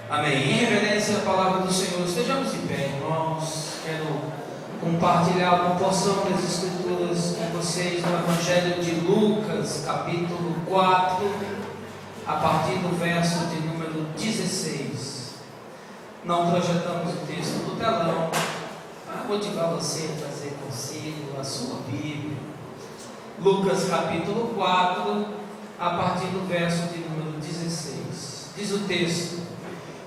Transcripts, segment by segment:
Amém. Em reverência à palavra do Senhor, estejamos de pé, irmãos. Quero compartilhar uma porção das Escrituras com vocês no Evangelho de Lucas, capítulo 4, a partir do verso de número 16. Não projetamos o texto do telão para motivar você a trazer consigo a sua Bíblia. Lucas, capítulo 4, a partir do verso de número 16. Diz o texto: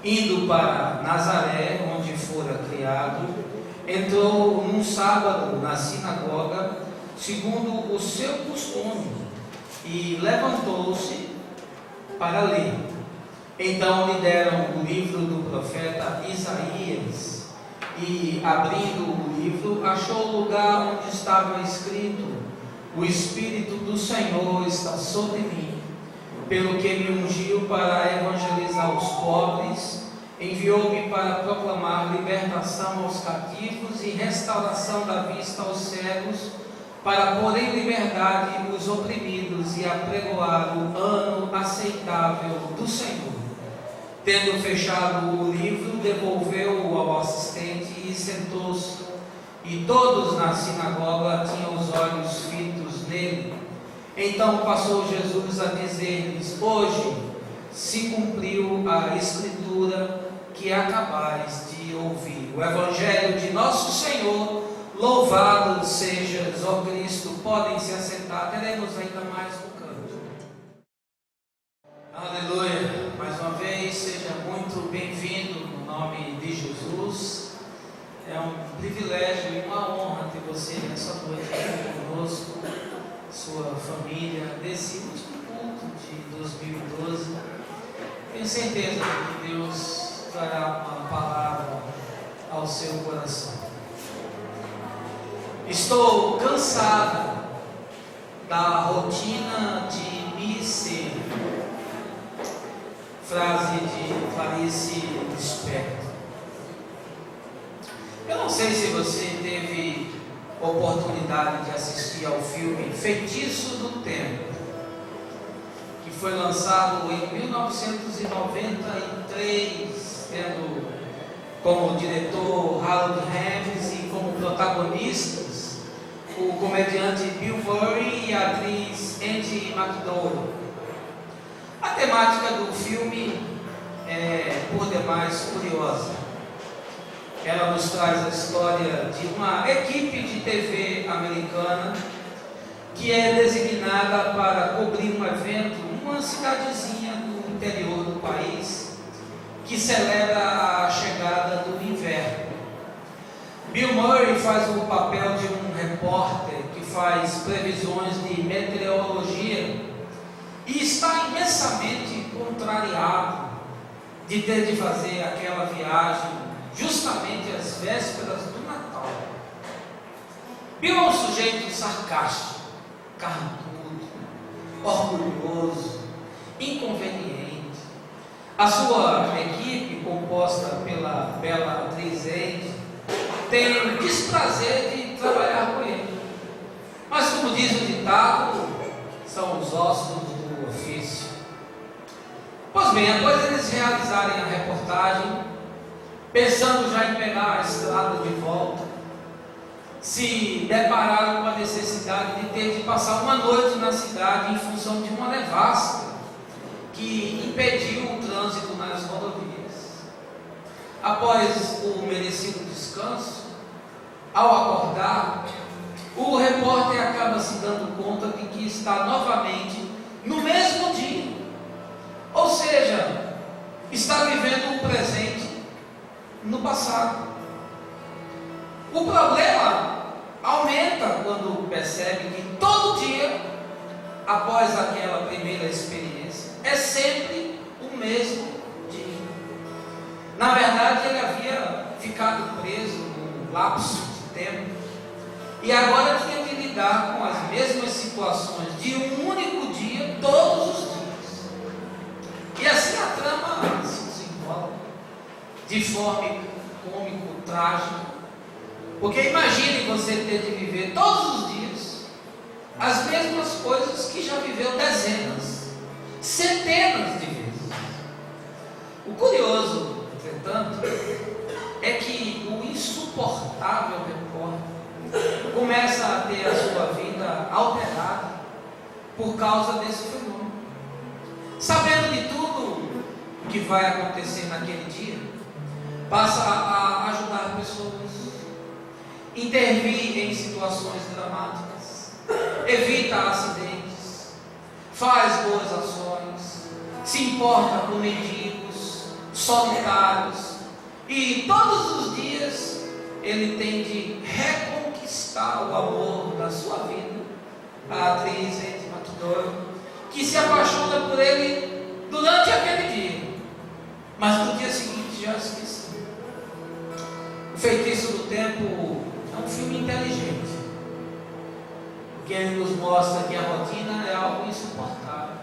indo para Nazaré, onde fora criado, entrou num sábado na sinagoga, segundo o seu costume, e levantou-se para ler. Então lhe deram o livro do profeta Isaías, e abrindo o livro, achou o lugar onde estava escrito: o Espírito do Senhor está sobre mim, pelo que me ungiu para evangelizar os pobres, enviou-me para proclamar libertação aos cativos e restauração da vista aos cegos, para pôr em liberdade os oprimidos e apregoar o ano aceitável do Senhor. Tendo fechado o livro, devolveu-o ao assistente e sentou-se. E todos na sinagoga tinham os olhos fitos nele. Então passou Jesus a dizer-lhes: hoje se cumpriu a escritura que acabais de ouvir. O Evangelho de nosso Senhor, louvado sejas, ó Cristo. Podem se assentar, teremos ainda mais um canto. Aleluia, mais uma vez, seja muito bem-vindo no nome de Jesus. É um privilégio e uma honra ter você nessa noite aqui conosco, sua família, desse último culto de 2012. Tenho certeza que Deus trará uma palavra ao seu coração. Estou cansado da rotina de me ser. Frase de Clarice Lispector. Eu não sei se você teve oportunidade de assistir ao filme Feitiço do Tempo, que foi lançado em 1993, tendo como diretor Harold Ramis e como protagonistas o comediante Bill Murray e a atriz Andie MacDowell. A temática do filme é por demais curiosa. Ela nos traz a história de uma equipe de TV americana que é designada para cobrir um evento numa cidadezinha do interior do país que celebra a chegada do inverno. Bill Murray faz o papel de um repórter que faz previsões de meteorologia e está imensamente contrariado de ter de fazer aquela viagem justamente às vésperas do Natal. Bill é um sujeito sarcástico, carrancudo, orgulhoso, inconveniente. A sua equipe, composta pela bela atriz Andie, tem o desprazer de trabalhar com ele. Mas, como diz o ditado, são os ossos do ofício. Pois bem, após eles realizarem a reportagem, pensando já em pegar a estrada de volta, se depararam com a necessidade de ter de passar uma noite na cidade em função de uma nevasca que impediu o trânsito nas rodovias. Após o merecido descanso, ao acordar, o repórter acaba se dando conta de que está novamente no mesmo dia, ou seja, está vivendo o presente no passado. O problema aumenta quando percebe que todo dia, após aquela primeira experiência, é sempre o mesmo dia. Na verdade, ele havia ficado preso num lapso de tempo e agora tinha que lidar com as mesmas situações de um único dia, todos os dias. E assim a trama se desenrola de forma cômico, trágica, porque imagine você ter de viver todos os dias as mesmas coisas que já viveu dezenas, centenas de vezes. O curioso por causa desse fenômeno. Sabendo de tudo o que vai acontecer naquele dia, passa a ajudar pessoas, intervir em situações dramáticas, evita acidentes, faz boas ações, se importa com mendigos, solitários, e todos os dias ele tem de reconquistar o amor da sua vida. A atriz Angie McDowell, que se apaixona por ele durante aquele dia, mas no dia seguinte já esqueceu. O Feitiço do Tempo é um filme inteligente, porque ele nos mostra que a rotina é algo insuportável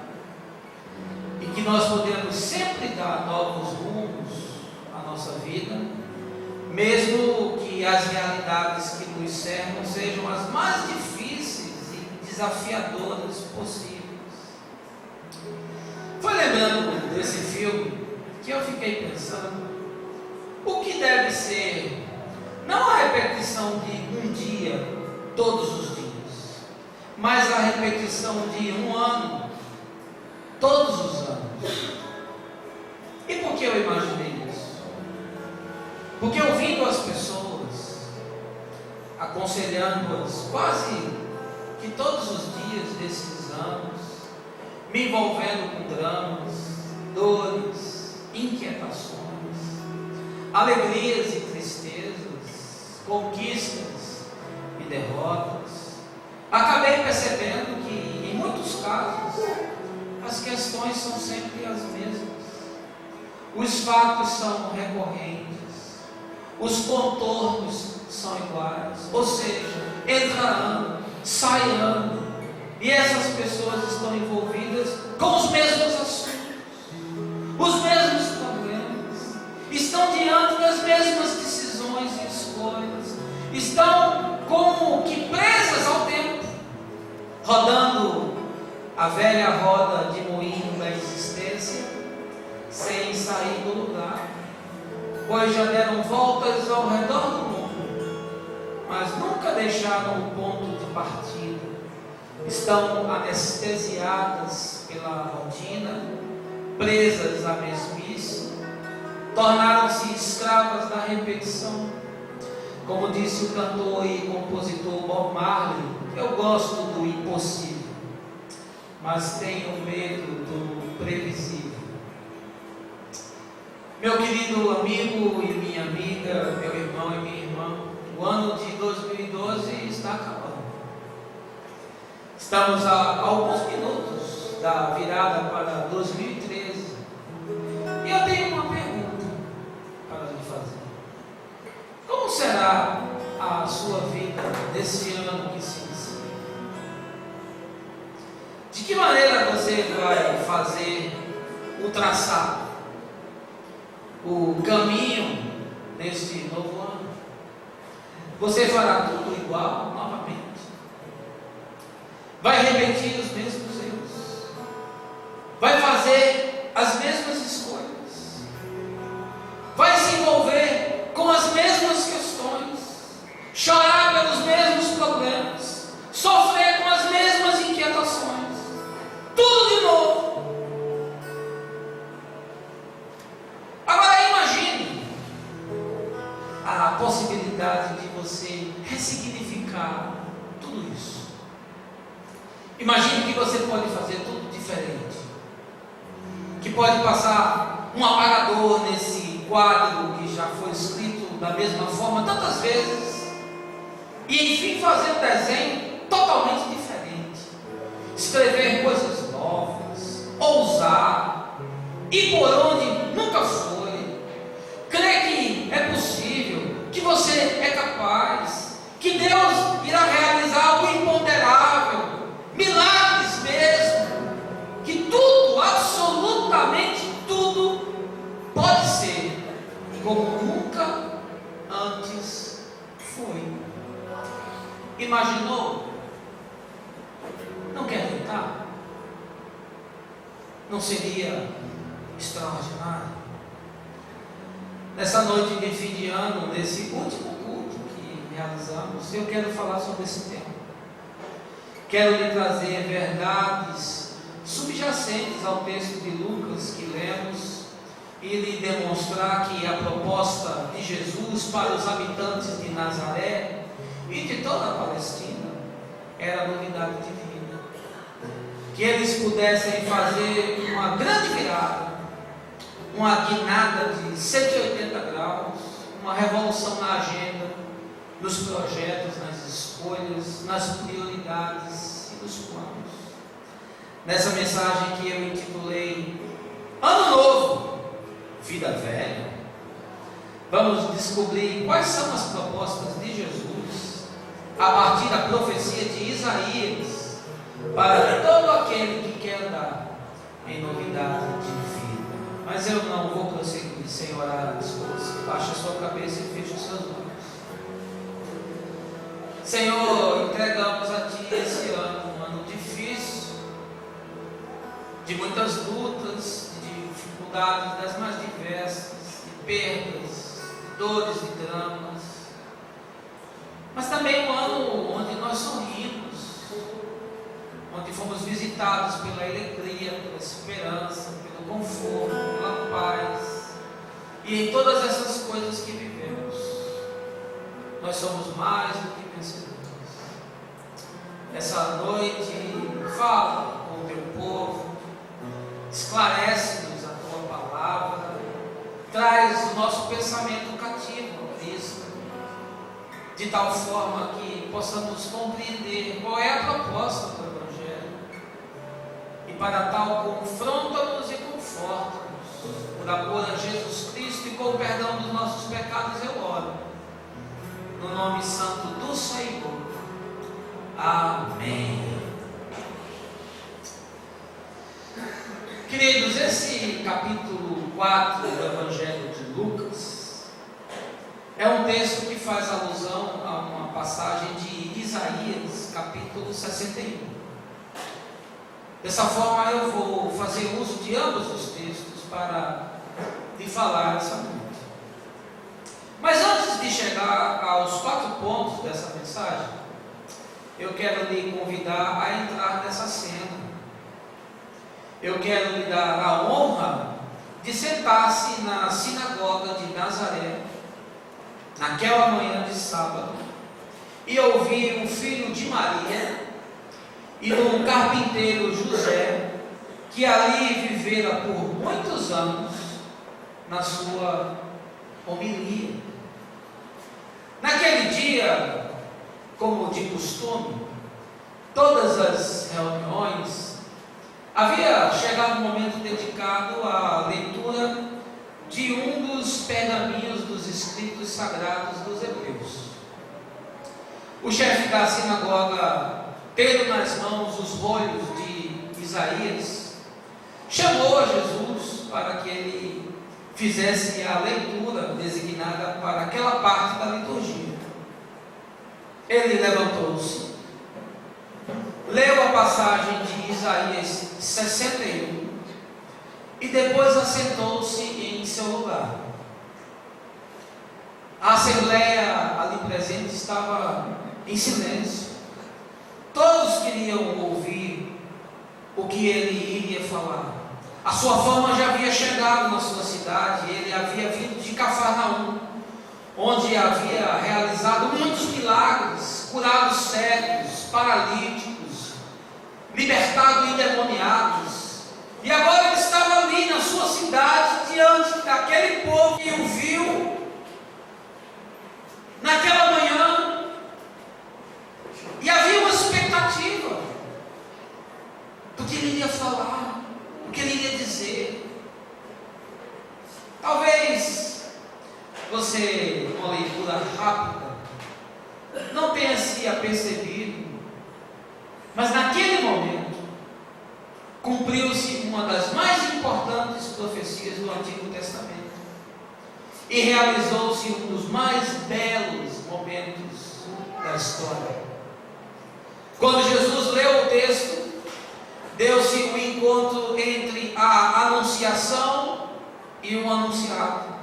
e que nós podemos sempre dar novos rumos à nossa vida, mesmo que as realidades que nos cercam sejam as mais difíceis e desafiadoras possíveis. Foi lembrando desse filme que eu fiquei pensando o que deve ser não a repetição de um dia todos os dias, mas a repetição de um ano todos os anos. E por que eu imaginei isso? Porque ouvindo as pessoas, aconselhando-as quase que todos os dias desses anos, me envolvendo com dramas, dores, inquietações, alegrias e tristezas, conquistas e derrotas, acabei percebendo que, em muitos casos, as questões são sempre as mesmas, os fatos são recorrentes, os contornos são iguais, ou seja, entra ano, sai ano, e essas pessoas estão envolvidas com os mesmos assuntos, os mesmos problemas, estão diante das mesmas decisões e escolhas, estão como que presas ao tempo, rodando a velha roda de moinho da existência, sem sair do lugar, pois já deram voltas ao redor do mundo, mas nunca deixaram o ponto de partida. Estão anestesiadas pela rotina, presas à mesmice, tornaram-se escravas da repetição. Como disse o cantor e compositor Bob Marley, eu gosto do impossível, mas tenho medo do previsível. Meu querido amigo e minha amiga, meu irmão e minha irmã, o ano de 2012 está acabando. Estamos a alguns minutos da virada para 2013. E eu tenho uma pergunta para lhe fazer. Como será a sua vida nesse ano que se inicia? De que maneira você vai fazer o traçado, o caminho neste novo ano? Você fará tudo igual novamente? Vai repetir os mesmos erros? Vai fazer as mesmas escolhas? Vai se envolver com as mesmas questões? Chorar pelos mesmos problemas? Sofrer com as mesmas inquietações? Tudo de novo. Agora imagine a possibilidade de você ressignificar tudo isso. Imagine que você pode fazer tudo diferente, que pode passar um apagador nesse quadro que já foi escrito da mesma forma tantas vezes, e enfim fazer um desenho totalmente diferente, escrever coisas novas, ousar, ir por onde nunca foi, crer que é possível, que você é capaz, que Deus irá realizar o imponderável, milagres mesmo, que tudo, absolutamente tudo, pode ser como nunca antes foi. Imaginou? Não quer tentar? Não seria extraordinário? Nessa noite de fim de ano, nesse último culto que realizamos, eu quero falar sobre esse tema. quero lhe trazer verdades subjacentes ao texto de Lucas que lemos e lhe demonstrar que a proposta de Jesus para os habitantes de Nazaré e de toda a Palestina era novidade divina. Que eles pudessem fazer uma grande virada, uma guinada de 180 graus, uma revolução na agenda, nos projetos, nas escolhas, nas prioridades e nos planos. Nessa mensagem que eu intitulei Ano Novo, Vida Velha, vamos descobrir quais são as propostas de Jesus a partir da profecia de Isaías para todo aquele que quer andar em novidade de vida. Mas eu não vou prosseguir sem orar as coisas. Baixe a sua cabeça e feche os seus olhos. Senhor, entregamos a Ti esse ano, um ano difícil, de muitas lutas, de dificuldades das mais diversas, de perdas, de dores, de dramas, mas também um ano onde nós sorrimos, onde fomos visitados pela alegria, pela esperança, pelo conforto, pela paz, e em todas essas coisas que vivemos, nós somos mais do que vencedores. Essa noite, fala com o teu povo, esclarece-nos a tua palavra, traz o nosso pensamento cativo a Cristo, de tal forma que possamos compreender qual é a proposta do Evangelho, e para tal confronta-nos e conforta-nos, por amor a Jesus Cristo e com o perdão dos nossos pecados eu oro, no nome santo do Senhor. Amém. Queridos, esse capítulo 4 do Evangelho de Lucas é um texto que faz alusão a uma passagem de Isaías, capítulo 61. Dessa forma eu vou fazer uso de ambos os textos para lhe falar essa noite. Mas antes de chegar aos 4 pontos dessa mensagem, eu quero lhe convidar a entrar nessa cena. Eu quero lhe dar a honra de sentar-se na sinagoga de Nazaré, naquela manhã de sábado, e ouvir o filho de Maria e do carpinteiro José, que ali vivera por muitos anos, na sua homilia. Naquele dia, como de costume, todas as reuniões, havia chegado um momento dedicado à leitura de um dos pergaminhos dos escritos sagrados dos hebreus. O chefe da sinagoga, tendo nas mãos os rolhos de Isaías, chamou a Jesus para que ele fizesse a leitura designada para aquela parte da liturgia. Ele levantou-se, leu a passagem de Isaías 61 e depois assentou-se em seu lugar. A assembleia ali presente estava em silêncio. Todos queriam ouvir o que ele iria falar. A sua fama já havia chegado na sua cidade. Ele havia vindo de Cafarnaum, onde havia realizado muitos milagres, curado cegos, paralíticos, libertado endemoniados. E agora ele estava ali na sua cidade, diante daquele povo que o viu naquela manhã, e havia uma expectativa do que ele iria falar, do que ele iria dizer. Talvez você, uma leitura rápida, não tenha se apercebido, mas naquele momento cumpriu-se uma das mais importantes profecias do Antigo Testamento e realizou-se um dos mais belos momentos da história. Quando Jesus leu o texto, deu-se um encontro entre a anunciação e o anunciado,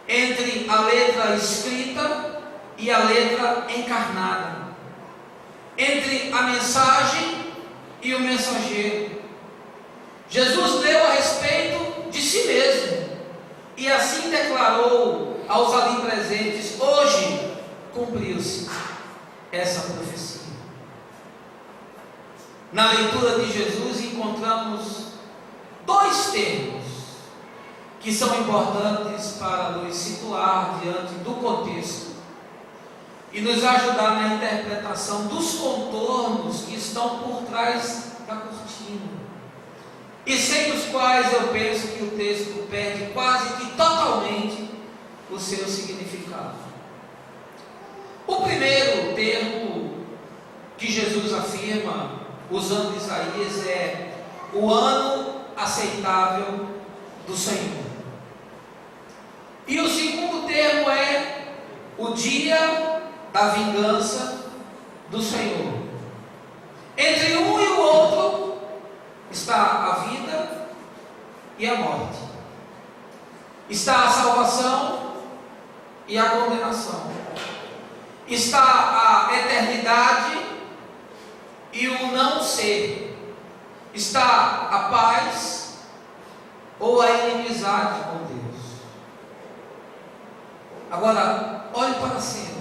entre a letra escrita e a letra encarnada. entre a mensagem e o mensageiro. Jesus leu a respeito de si mesmo e assim declarou aos ali presentes: hoje cumpriu-se essa profecia. Na leitura de Jesus encontramos dois termos que são importantes para nos situar diante do contexto e nos ajudar na interpretação dos contornos que estão por trás da cortina, e sem os quais eu penso que o texto perde quase que totalmente o seu significado. O primeiro termo que Jesus afirma, usando Isaías, é o ano aceitável do Senhor. E o segundo termo é o dia da vingança do Senhor. Entre um e o outro está a vida e a morte, está a salvação e a condenação, está a eternidade e o não ser, está a paz ou a inimizade com Deus. Agora, olhe para a cena.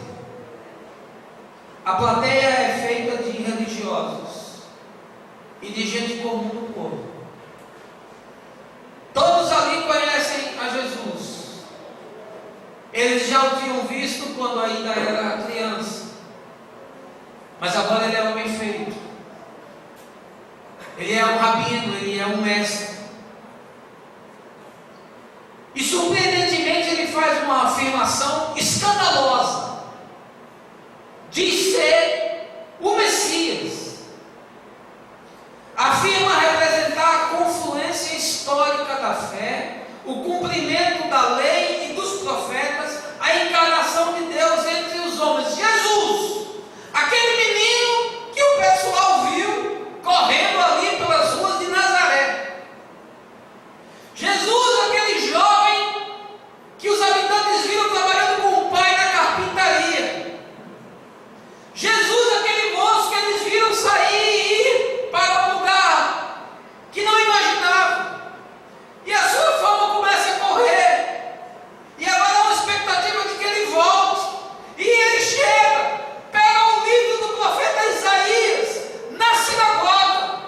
A plateia é feita de religiosos e de gente comum no povo. Todos ali conhecem a Jesus. Eles já o tinham visto quando ainda era criança, mas agora ele é homem feito. Ele é um rabino, ele é um mestre. E surpreendentemente ele faz uma afirmação escandalosa. Diz ser o Messias. Afirma representar a confluência histórica da fé, o cumprimento da lei e dos profetas, a encarnação de Deus entre os homens. Jesus, aquele menino que o pessoal viu correndo ali pelas ruas de Nazaré. Jesus, aquele jovem que os habitantes viram trabalhando com o pai na carpintaria. Jesus, aquele moço que eles viram sair e ir para um lugar que não imaginavam. E a sua fama começa a correr. E agora há uma expectativa de que ele volte. E ele chega, pega o livro do profeta Isaías na sinagoga,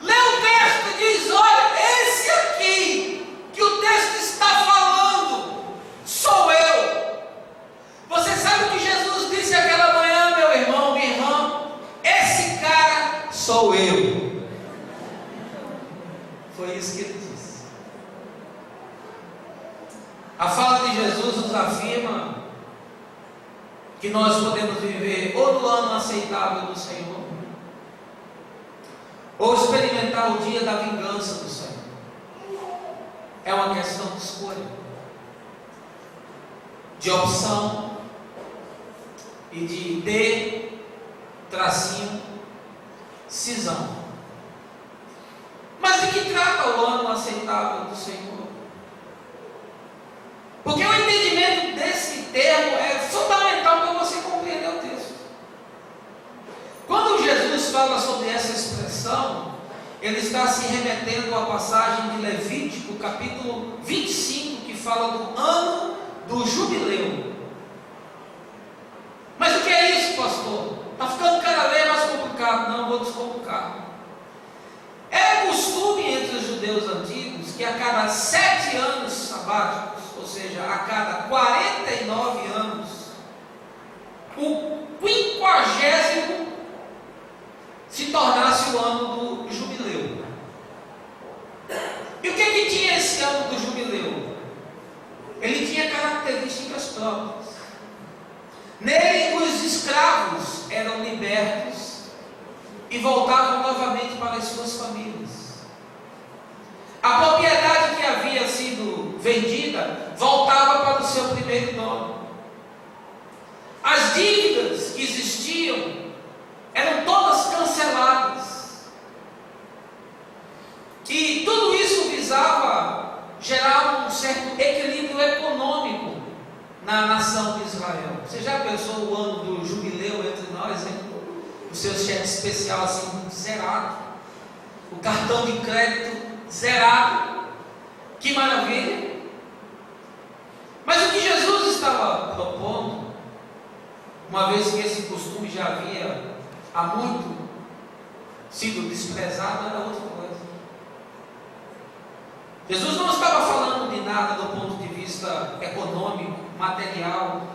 lê o texto e diz: olha, esse aqui que o texto está falando sou eu. Você sabe o que Jesus disse aquela manhã, meu irmão, minha irmã? Esse cara sou eu. Foi isso que ele disse. A fala de Jesus nos afirma que nós podemos viver ou no ano aceitável do Senhor, ou experimentar o dia da vingança do Senhor. É uma questão de escolha, de opção e de decisão. Mas de que trata o ano aceitável do Senhor? Porque o entendimento desse termo é fundamental para você compreender o texto. Quando Jesus fala sobre essa expressão, ele está se remetendo à passagem de Levítico, capítulo 25, que fala do ano do jubileu. Mas o que é isso, pastor? Está ficando cada vez mais complicado. Não, vou descomplicar. É costume entre os judeus antigos que a cada 7 anos sabáticos, ou seja, a cada 49 anos, o 50º se tornasse o ano do jubileu. E o que tinha esse ano do jubileu? Ele tinha características próprias. Nele os escravos eram libertos e voltavam novamente para as suas famílias. A propriedade que havia sido vendida voltava para o seu primeiro dono. As dívidas que existiam eram todas canceladas. E tudo isso visava gerar um certo equilíbrio econômico na nação de Israel. Você já pensou o ano do jubileu entre nós, hein? o seu cheque especial assim zerado, o cartão de crédito zerado. Que maravilha! Mas o que Jesus estava propondo, uma vez que esse costume já havia há muito sido desprezado, era outra coisa. Jesus não estava falando de nada do ponto de vista econômico, material,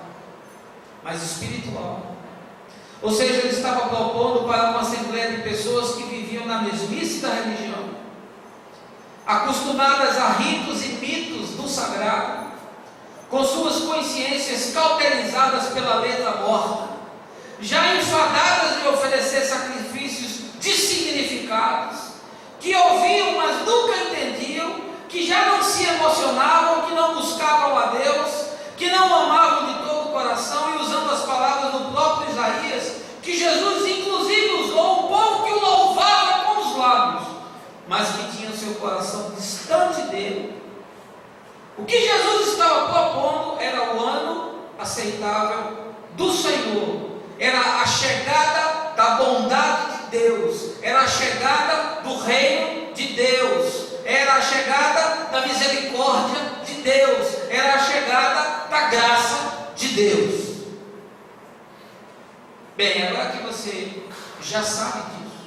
mas espiritual. Ou seja, ele estava propondo para uma assembleia de pessoas que viviam na mesmice da religião, acostumadas a ritos e mitos do sagrado, com suas consciências cauterizadas pela letra morta, já enfadadas de oferecer sacrifícios dessignificados, que ouviam, mas nunca entendiam, que já não se emocionavam, que não buscavam a Deus, que não amavam de todo o coração, e usando as palavras do próprio Isaías, que Jesus inclusive usou, um povo que o louvava com os lábios, mas que tinha seu coração distante dele. O que Jesus estava propondo era o ano aceitável do Senhor, era a chegada da bondade de Deus, era a chegada do reino de Deus, era a chegada da misericórdia de Deus, era a chegada da graça de Deus. Bem, agora que você já sabe disso,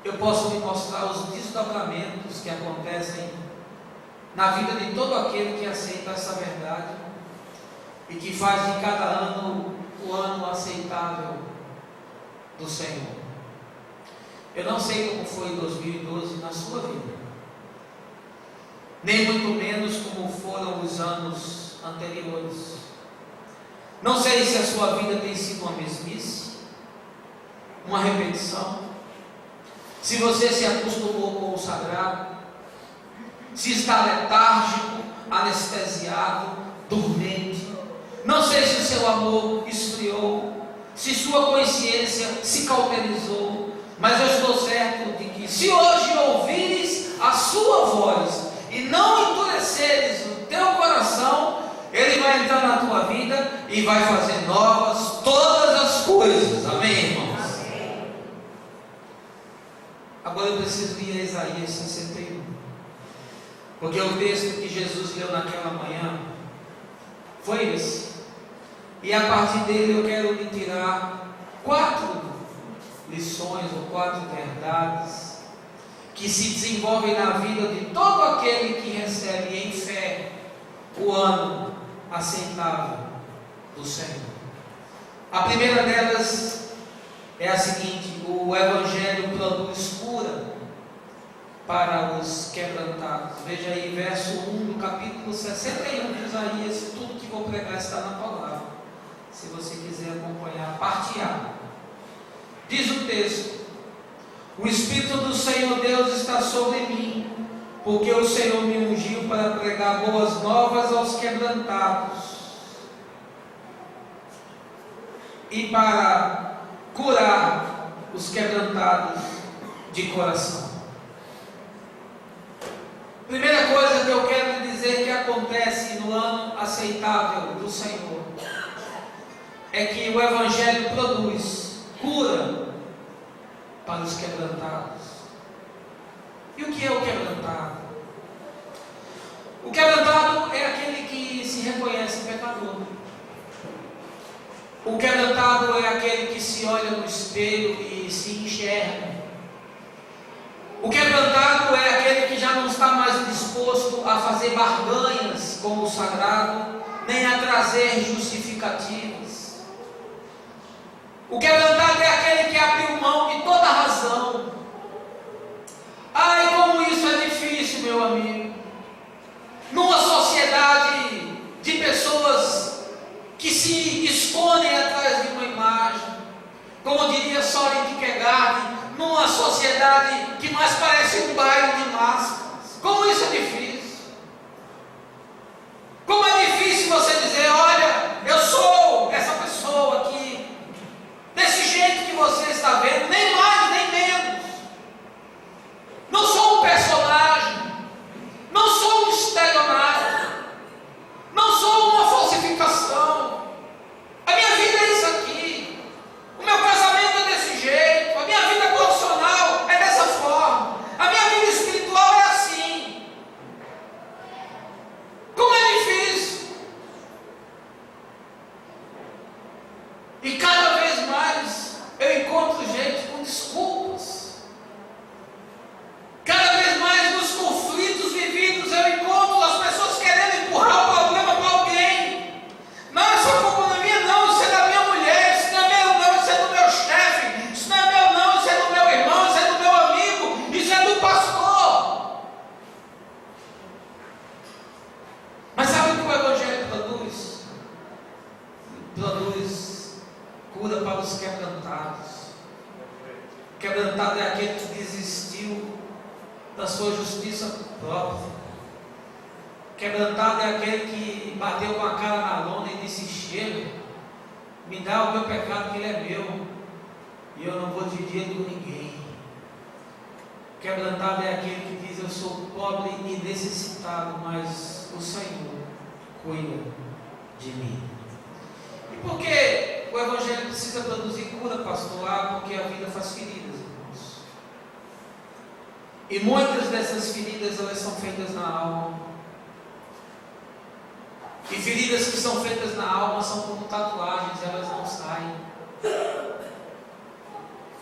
eu posso lhe mostrar os desdobramentos que acontecem na vida de todo aquele que aceita essa verdade e que faz de cada ano o ano aceitável do Senhor. Eu não sei como foi 2012 na sua vida, nem muito menos como foram os anos anteriores. Não sei se a sua vida tem sido uma mesmice, uma repetição, se você se acostumou com o sagrado, se está letárgico, anestesiado, dormente. Não sei se o seu amor esfriou, se sua consciência se cauterizou, mas eu estou certo de que se hoje ouvires a sua voz e não endureceres o teu coração, Ele vai entrar na tua vida e vai fazer novas todas as coisas. Amém, irmãos? Amém. Agora eu preciso ir a Isaías 61, porque o texto que Jesus leu naquela manhã foi esse, e a partir dele eu quero lhe tirar 4 lições ou 4 verdades que se desenvolvem na vida de todo aquele que recebe em fé o ano aceitável do Senhor. A primeira delas é a seguinte: o Evangelho produz cura para os quebrantados. Veja aí, verso 1 do capítulo 61 de Isaías. Tudo que vou pregar está na palavra, se você quiser acompanhar, parte A. Diz o texto: o Espírito do Senhor Deus está sobre mim, porque o Senhor me ungiu para pregar boas novas aos quebrantados e para curar os quebrantados de coração. Primeira coisa que eu quero lhe dizer que acontece no ano aceitável do Senhor é que o Evangelho produz cura para os quebrantados. E o que é o quebrantado? O quebrantado é aquele que se reconhece pecador. O quebrantado é aquele que se olha no espelho e se enxerga. O quebrantado é aquele que já não está mais disposto a fazer barganhas com o sagrado, nem a trazer justificativas. O quebrantado é aquele que abriu mão de toda a razão. Ai, como isso é difícil, meu amigo. Numa sociedade de pessoas que se escondem atrás de uma imagem, como diria Soren Kierkegaard, numa sociedade que mais parece um baile de máscaras. Como isso é difícil. Como é difícil você dizer: olha, eu sou essa pessoa aqui, desse jeito que você está vendo, nem mais nem menos. Não sou um personagem, não sou um estelionato, não sou uma falsificação. A minha vida é isso aqui. O meu Quebrantado é aquele que desistiu da sua justiça própria. Quebrantado é aquele que bateu com a cara na lona e disse: chega, me dá o meu pecado, que ele é meu, e eu não vou dividir com ninguém. Quebrantado é aquele que diz: eu sou pobre e necessitado, mas o Senhor cuida de mim. E por que o Evangelho precisa produzir cura, pastor? Porque a vida faz feridas, irmãos. E muitas dessas feridas, elas são feitas na alma. E feridas que são feitas na alma são como tatuagens, elas não saem.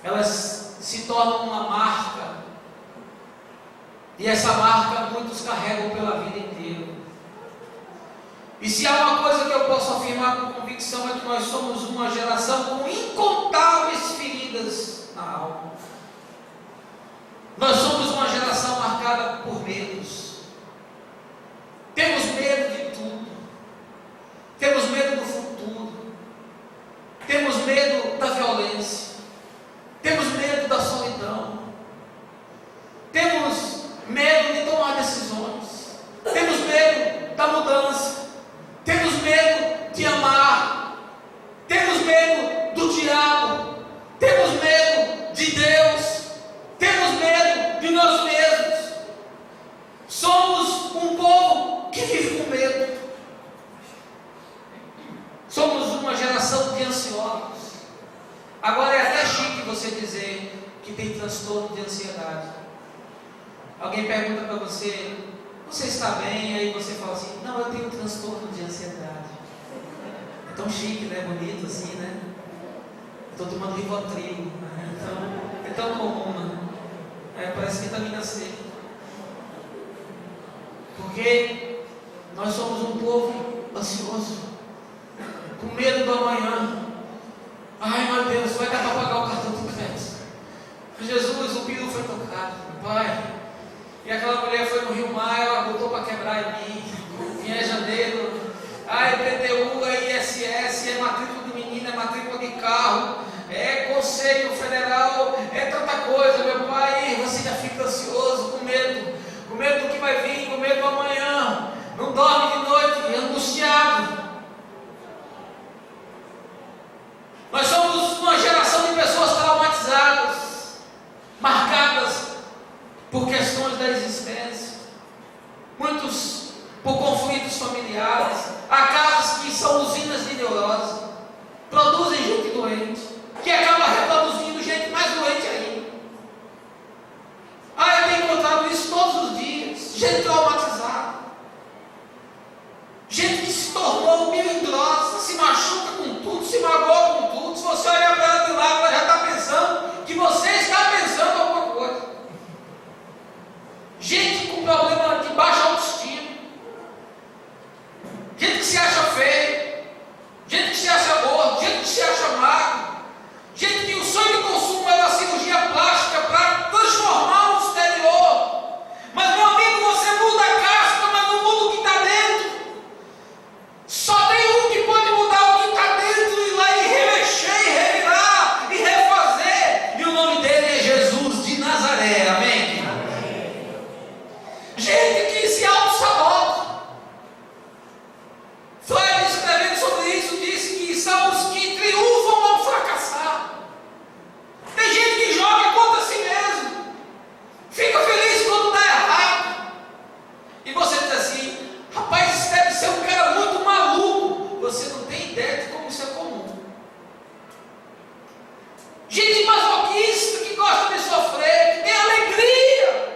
Elas se tornam uma marca. E essa marca muitos carregam pela vida inteira. E se há uma coisa que eu posso afirmar com convicção, é que nós somos uma geração com incontáveis feridas na alma. Nós somos uma geração marcada por medos. Temos medo de tudo. Temos medo do futuro. Temos medo da violência. Temos medo da solidão. Temos medo de tomar decisões. Temos medo da mudança. Temos medo de amar. Temos medo do diabo. Temos medo de Deus. Temos medo de nós mesmos. Somos um povo que vive com medo. Somos uma geração de ansiosos. Agora é até chique você dizer que tem transtorno de ansiedade. Alguém pergunta para você: você está bem? Aí você fala assim: não, eu tenho transtorno de ansiedade. É tão chique, né? Bonito assim, né? Estou tomando Rivotril, né? Então, é tão comum, né? Parece vitamina C. Porque nós somos um povo ansioso, com medo do amanhã. Ai, meu Deus, vai dar para pagar o cartão do crédito. Jesus, o pio foi tocado, Pai. E aquela mulher foi no Rio Mar, ela botou para quebrar em mim. E é janeiro. Ai, PTU, é ISS, é matrícula de menina, é matrícula de carro, é Conselho Federal, é tanta coisa, meu Pai. E você já fica ansioso, com medo do que vai vir, com medo do amanhã. Não dorme de noite, angustiado. Nós somos uma geração de pessoas traumatizadas, marcadas por questões da existência, muitos por conflitos familiares. Há casas que são usinas de neurose, produzem gente doente, que acaba reproduzindo gente mais doente ainda. Eu tenho encontrado isso todos os dias, gente traumatizada, gente que se tornou melindrosa, se machuca com tudo, se magoa com tudo. Se você olhar para ela de lado, ela já está pensando que você está pensando alguma coisa. Gente com problema de baixa autoestima, gente que se acha feio, gente que se acha gordo, gente que se acha magro, gente que o sonho de consumo é uma cirurgia plástica para transformar o exterior. Mas, meu amigo, você muda a casca, mas não muda o que está dentro. Só tem um que pode mudar o que está dentro, e lá e remexer, e revirar, e refazer. E o nome dele é Jesus de Nazaré, amém? Gente que se auto-sabota. Freud, escrevendo sobre isso, disse que são os que triunfam ao fracassar. Tem gente que joga contra si mesmo, fica feliz quando dá errado. E você diz assim: rapaz, isso deve ser um cara muito maluco. Você não tem ideia de como isso é comum. Gente masoquista que gosta de sofrer, que tem alegria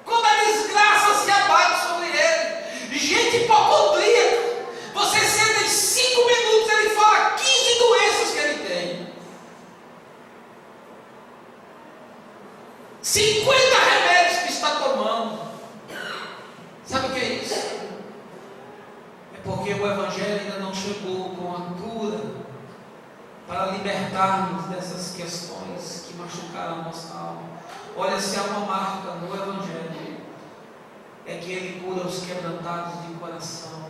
quando a desgraça se abate sobre ele. Gente hipocondríaca. Você senta em 5 minutos, ele fala 15 doenças que ele tem. 50 remédios que está tomando. Sabe o que é isso? É porque o Evangelho ainda não chegou com a cura para libertarmos dessas questões que machucaram a nossa alma. Olha, se há uma marca no Evangelho, é que ele cura os quebrantados de coração.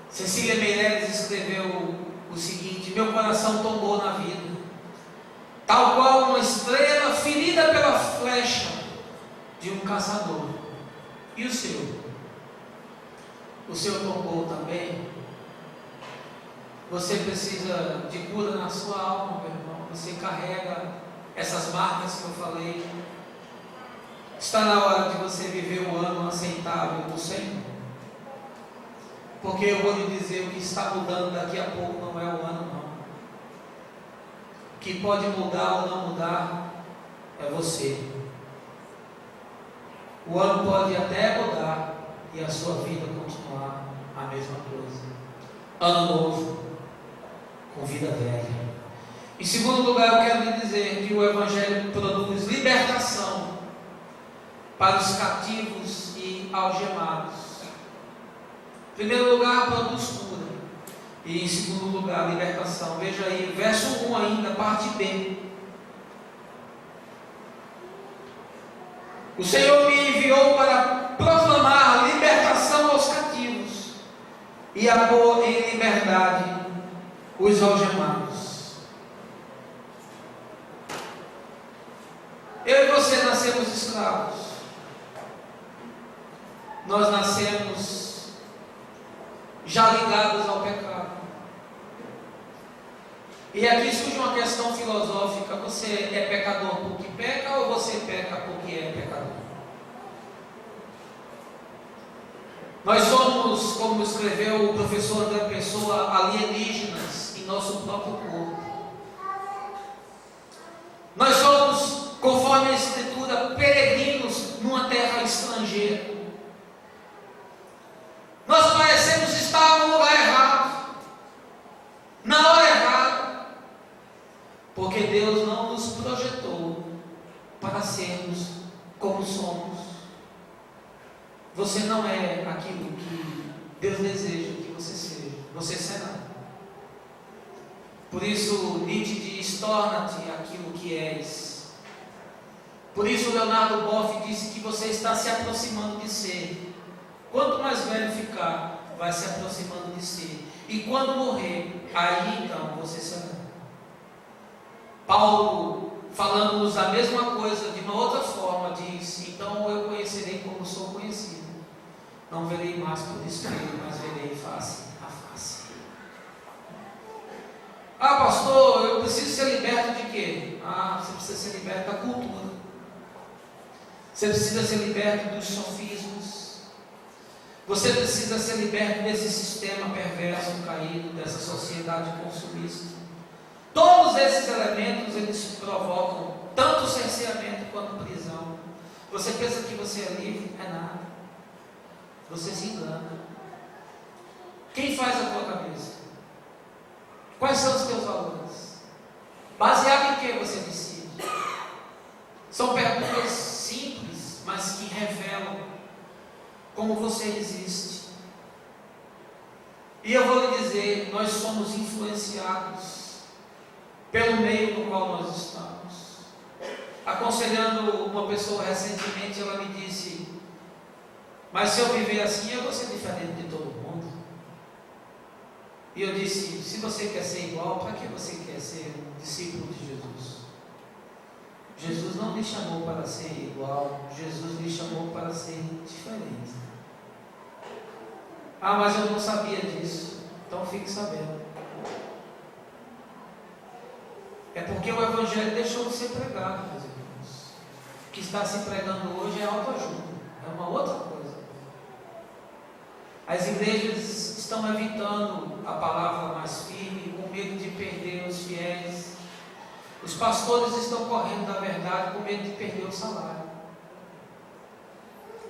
Cecília Meirelles escreveu o seguinte: meu coração tombou na vida, tal qual uma estrela ferida pela flecha de um caçador. E o seu? O seu tombou também? Você precisa de cura na sua alma, meu irmão. Você carrega essas marcas que eu falei. Está na hora de você viver um ano aceitável do Senhor. Porque eu vou lhe dizer, o que está mudando daqui a pouco não é o ano, não. O que pode mudar ou não mudar é você. O ano pode até mudar e a sua vida continuar a mesma coisa. Ano novo com vida velha. Em segundo lugar, eu quero lhe dizer que o Evangelho produz libertação para os cativos e algemados. Em primeiro lugar, produz cura. E em segundo lugar, libertação. Veja aí, verso 1 ainda, parte B. O Senhor me enviou para proclamar libertação aos cativos e a pôr em liberdade os algemados. Eu e você nascemos escravos. Nós nascemos já ligados ao pecado. E aqui surge uma questão filosófica: você é pecador porque peca ou você peca porque é pecador? Nós somos, como escreveu o professor André Pessoa, alienígenas em nosso próprio corpo. Nós somos, conforme a Escritura, peregrinos numa terra estrangeira. Nós parecemos estar no lugar errado, na hora errada, porque Deus não nos projetou para sermos como somos. Você não é aquilo que Deus deseja que você seja, você será. Por isso Nietzsche diz: torna-te aquilo que és. Por isso Leonardo Boff disse que você está se aproximando de ser. Quanto mais velho ficar, vai se aproximando de si. E quando morrer, aí então você será. Paulo, falando-nos a mesma coisa de uma outra forma, diz: então eu conhecerei como sou conhecido. Não verei mais por espelho, mas verei face a face. Ah, pastor, eu preciso ser liberto de quê? Ah, você precisa ser liberto da cultura. Você precisa ser liberto dos sofismas. Você precisa ser liberto desse sistema perverso, caído, dessa sociedade consumista. Todos esses elementos, eles provocam tanto cerceamento quanto prisão. Você pensa que você é livre? É nada. Você se engana. Quem faz a tua cabeça? Quais são os teus valores? Baseado em que você decide? São perguntas simples, mas que revelam como você existe. E eu vou lhe dizer, nós somos influenciados pelo meio no qual nós estamos. Aconselhando uma pessoa recentemente, ela me disse: mas se eu viver assim, eu vou ser diferente de todo mundo. E eu disse: se você quer ser igual, para que você quer ser um discípulo de Jesus? Jesus não lhe chamou para ser igual, Jesus lhe chamou para ser diferente. Ah, mas eu não sabia disso. Então fique sabendo. É porque o Evangelho deixou de ser pregado, meus irmãos. O que está se pregando hoje é autoajuda, é uma outra coisa. As igrejas estão evitando a palavra mais firme, com medo de perder os fiéis. Os pastores estão correndo da verdade com medo de perder o salário.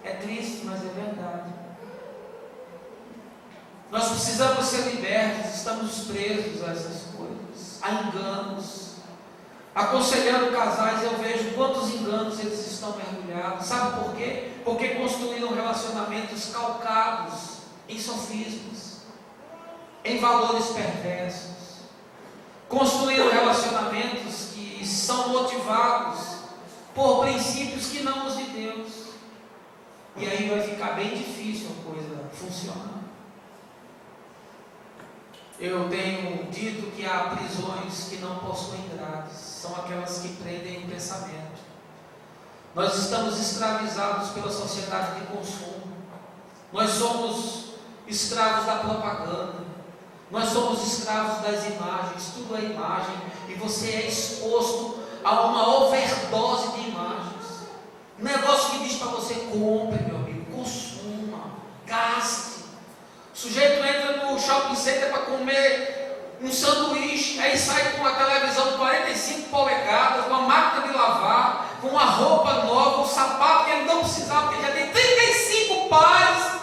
É triste, mas é verdade. Nós precisamos ser libertos, estamos presos a essas coisas, a enganos. Aconselhando casais, eu vejo quantos enganos eles estão mergulhados. Sabe por quê? Porque construíram relacionamentos calcados em sofismas, em valores perversos. Construíram relacionamentos que são motivados por princípios que não os de Deus. E aí vai ficar bem difícil a coisa funcionar. Eu tenho dito que há prisões que não possuem grades, são aquelas que prendem o pensamento. Nós estamos escravizados pela sociedade de consumo. Nós somos escravos da propaganda. Nós somos escravos das imagens. Tudo é imagem. E você é exposto a uma overdose de imagens. Um negócio que diz para você: compre, meu amigo, consuma, gaste. O sujeito entra no shopping center para comer um sanduíche, aí sai com uma televisão de 45 polegadas, com uma máquina de lavar, com uma roupa nova, um sapato que ele não precisava, porque ele já tem 35 pares.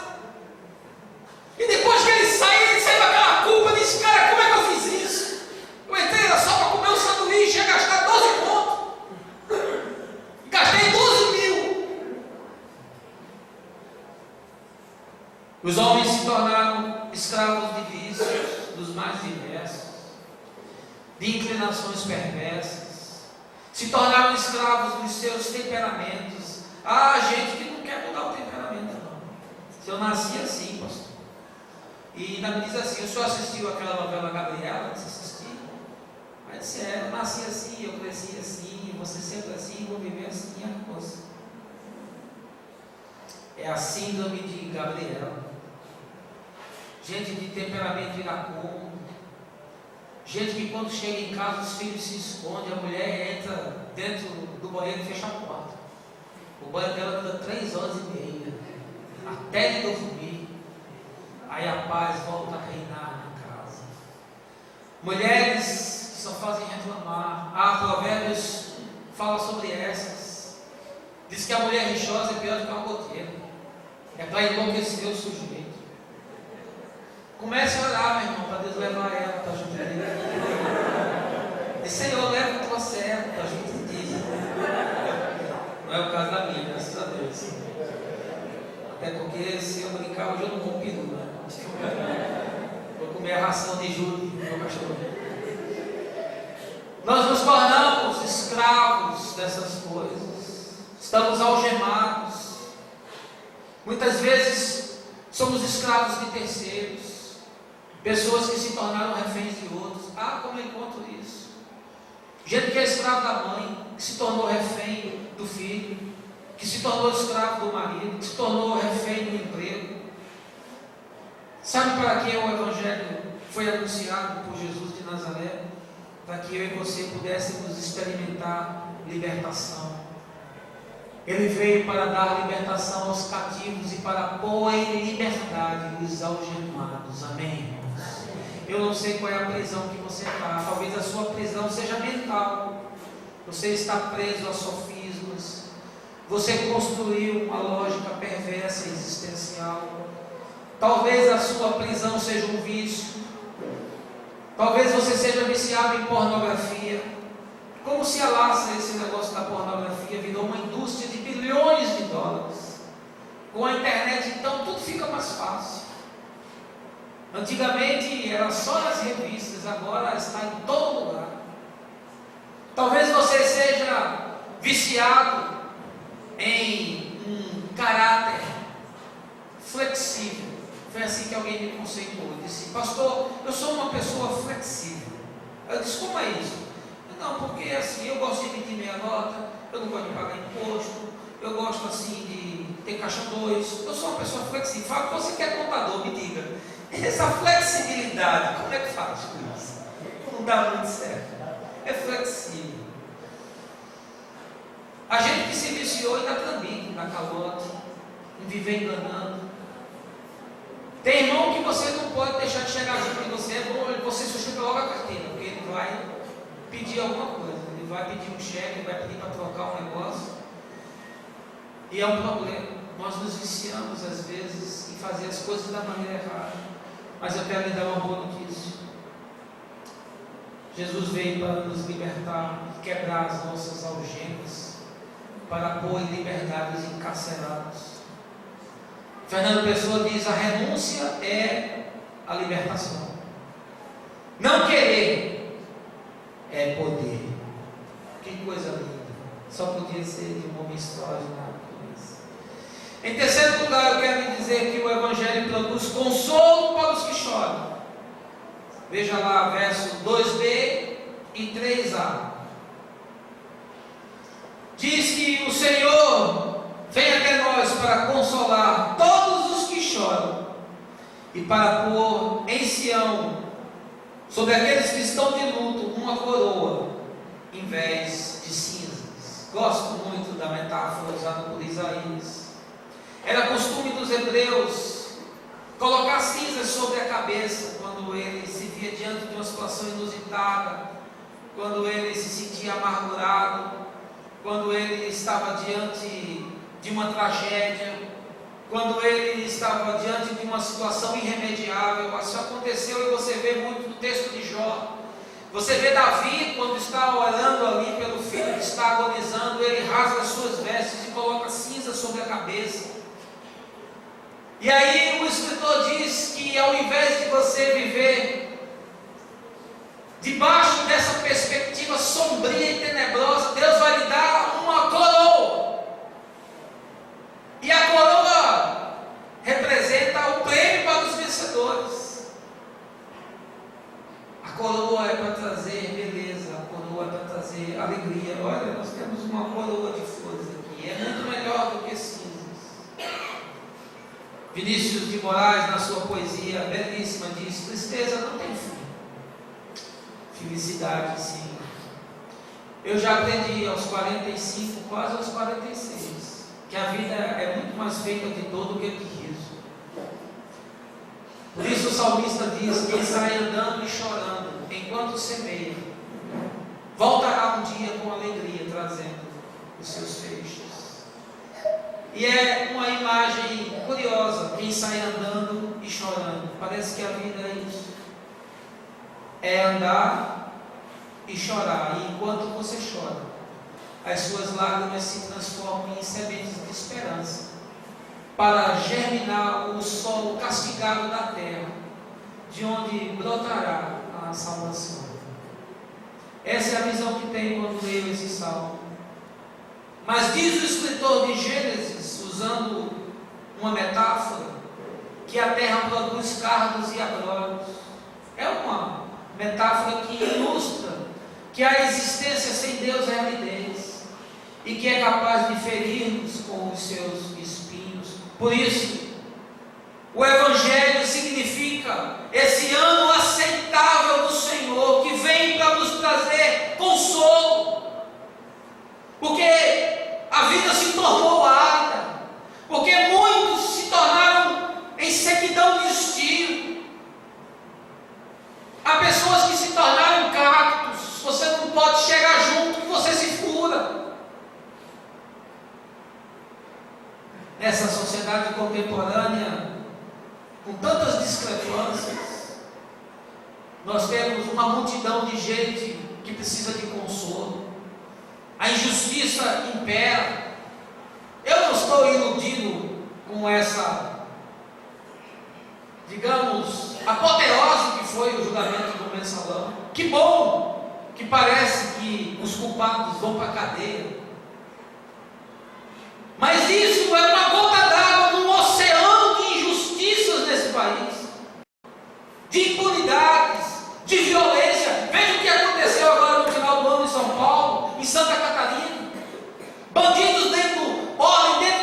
E depois que ele sai com aquela culpa, diz: cara, como é que eu fiz isso? Eu entrei lá só para comer um sanduíche, ia gastar 12 contos. Gastei 12 mil. Os homens se tornaram escravos de vícios, dos mais diversos, de inclinações perversas, se tornaram escravos dos seus temperamentos. Há gente que não quer mudar o temperamento, não. Se eu nasci assim, pastor. E ainda me diz assim: o senhor assistiu aquela novela Gabriela? Você assistiu? Aí disse: eu nasci assim, eu cresci assim, você sempre assim, vou viver assim, a coisa. É a síndrome de Gabriela. Gente de temperamento iracundo, gente que quando chega em casa os filhos se escondem, a mulher entra dentro do banheiro e fecha a porta. O banho dela dura 3 horas e meia, até ele dormir. Aí a paz volta a reinar na casa. Mulheres que só fazem reclamar. Provérbios fala sobre essas. Diz que a mulher rixosa é pior do que uma goteira. É para enlouquecer o sujeito. Comece a orar, meu irmão, para Deus levar ela para junto dele. E Senhor, leva o processo para junto dele. Não é o caso da minha, graças a Deus. Até porque se eu brincar hoje eu não como peru, né? Vou comer a ração de Júlio, meu cachorro. Nós nos tornamos escravos dessas coisas. Estamos algemados. Muitas vezes somos escravos de terceiros. Pessoas que se tornaram reféns de outros. Como eu encontro isso? Gente que é escravo da mãe, que se tornou refém do filho, que se tornou escravo do marido, que se tornou refém do emprego. Sabe para que o Evangelho foi anunciado por Jesus de Nazaré? Para que eu e você pudéssemos experimentar libertação. Ele veio para dar libertação aos cativos e para pôr em liberdade os algemados. Amém? Eu não sei qual é a prisão que você está. Talvez a sua prisão seja mental. Você está preso a sofismas. Você construiu uma lógica perversa existencial. Talvez a sua prisão seja um vício. Talvez você seja viciado em pornografia. Como se alastra esse negócio da pornografia? Virou uma indústria de bilhões de dólares. Com a internet, então, tudo fica mais fácil. Antigamente era só nas revistas, agora está em todo lugar. Talvez você seja viciado em um caráter flexível. Foi assim que alguém me conceitou. Ele disse: pastor, eu sou uma pessoa flexível. Eu disse: como é isso? Não, porque assim, eu gosto de emitir meia nota, eu não gosto de pagar imposto, eu gosto assim de ter caixa 2, eu sou uma pessoa flexível. Fala que você quer contador, me diga. Essa flexibilidade, como é que faz com isso? Não dá muito certo. É flexível. A gente que se viciou ainda trambique, na calote, em viver enganando. Tem irmão que você não pode deixar de chegar junto de você, é bom você sustenta logo a carteira, porque ele vai pedir alguma coisa, ele vai pedir um cheque, ele vai pedir para trocar um negócio. E é um problema. Nós nos viciamos às vezes em fazer as coisas da maneira errada. Mas eu quero lhe dar uma boa notícia. Jesus veio para nos libertar, quebrar as nossas algemas, para pôr em liberdade os encarcerados. Fernando Pessoa diz: a renúncia é a libertação. Não querer é poder. Que coisa linda. Só podia ser de um homem extraordinário como esse. Em terceiro lugar, eu quero lhe dizer que o Evangelho produz consolo para os que choram. Veja lá, verso 2b e 3a. Diz que o Senhor vem até nós para consolar todos os que choram e para pôr em Sião, sobre aqueles que estão de luto, uma coroa em vez de cinzas. Gosto muito da metáfora usada por Isaías. Era costume dos hebreus colocar cinzas sobre a cabeça quando ele se via diante de uma situação inusitada, quando ele se sentia amargurado, quando ele estava diante de uma tragédia, quando ele estava diante de uma situação irremediável. Isso aconteceu e você vê muito no texto de Jó. Você vê Davi, quando está orando ali pelo filho que está agonizando, ele rasga as suas vestes e coloca cinza sobre a cabeça. E aí o escritor diz que ao invés de você viver debaixo dessa perspectiva sombria e tenebrosa, Deus vai lhe dar uma coroa. E a coroa representa o prêmio para os vencedores. A coroa é para trazer beleza, a coroa é para trazer alegria. Olha, nós temos uma coroa de flores aqui, é muito melhor do que cinzas. Vinícius de Moraes, na sua poesia belíssima, diz: tristeza não tem fim, felicidade sim. Eu já aprendi aos 45, quase aos 46, que a vida é muito mais feita de dor do que de riso. Por isso o salmista diz: quem sai andando e chorando enquanto semeia, voltará um dia com alegria, trazendo os seus feixes. E é uma imagem curiosa, quem sai andando e chorando. Parece que a vida é isso. É andar e chorar. E enquanto você chora, as suas lágrimas se transformam em sementes de esperança, para germinar o solo castigado da terra, de onde brotará a salvação. Essa é a visão que tem quando leio esse salmo. Mas diz o escritor de Gênesis, usando uma metáfora, que a terra produz cardos e abrolhos. É uma metáfora que ilustra que a existência sem Deus é aridez, e que é capaz de ferir-nos com os seus espinhos. Por isso, o Evangelho significa esse ano aceitável do Senhor, que vem para nos trazer consolo, porque a vida se tornou árida, porque muitos se tornaram em sequidão de estio. Há pessoas que se tornaram cactos, você não pode chegar junto que você se fura. Nessa sociedade contemporânea, com tantas discrepâncias, nós temos uma multidão de gente que precisa de consolo. A injustiça impera. Eu não estou iludido com essa, digamos, apoteose que foi o julgamento do mensalão. Que bom que parece que os culpados vão para a cadeia. Mas isso é uma gota d'água num oceano de injustiças nesse país, de impunidades, de violência. Veja o que aconteceu agora no final do ano em São Paulo, em Santa Catarina. Bandidos dentro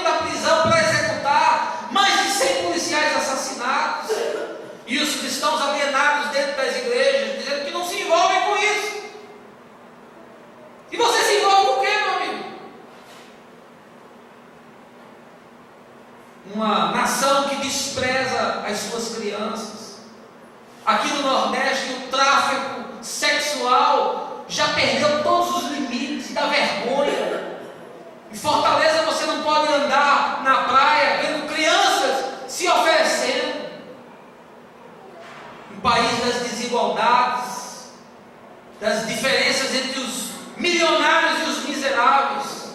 da prisão para executar, mais de 100 policiais assassinados, e os cristãos alienados dentro das igrejas, dizendo que não se envolvem com isso. E você se envolve com o quê, meu amigo? Uma nação que despreza as suas crianças. Aqui no Nordeste, o tráfico sexual já perdeu todos os limites da vergonha. Em Fortaleza você não pode andar na praia vendo crianças se oferecendo. Um país das desigualdades, das diferenças entre os milionários e os miseráveis,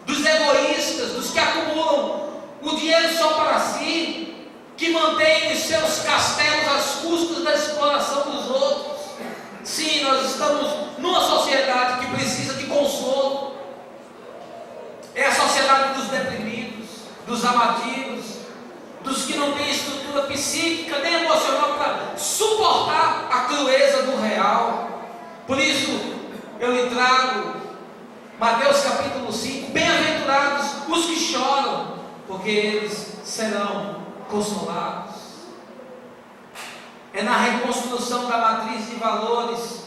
dos egoístas, dos que acumulam o dinheiro só para si, que mantêm os seus castelos às custas da exploração dos outros. Sim, nós estamos numa sociedade que precisa de consolo. É a sociedade dos deprimidos, dos abatidos, dos que não têm estrutura psíquica nem emocional para suportar a crueza do real. Por isso, eu lhe trago Mateus capítulo 5, bem-aventurados os que choram, porque eles serão consolados. É na reconstrução da matriz de valores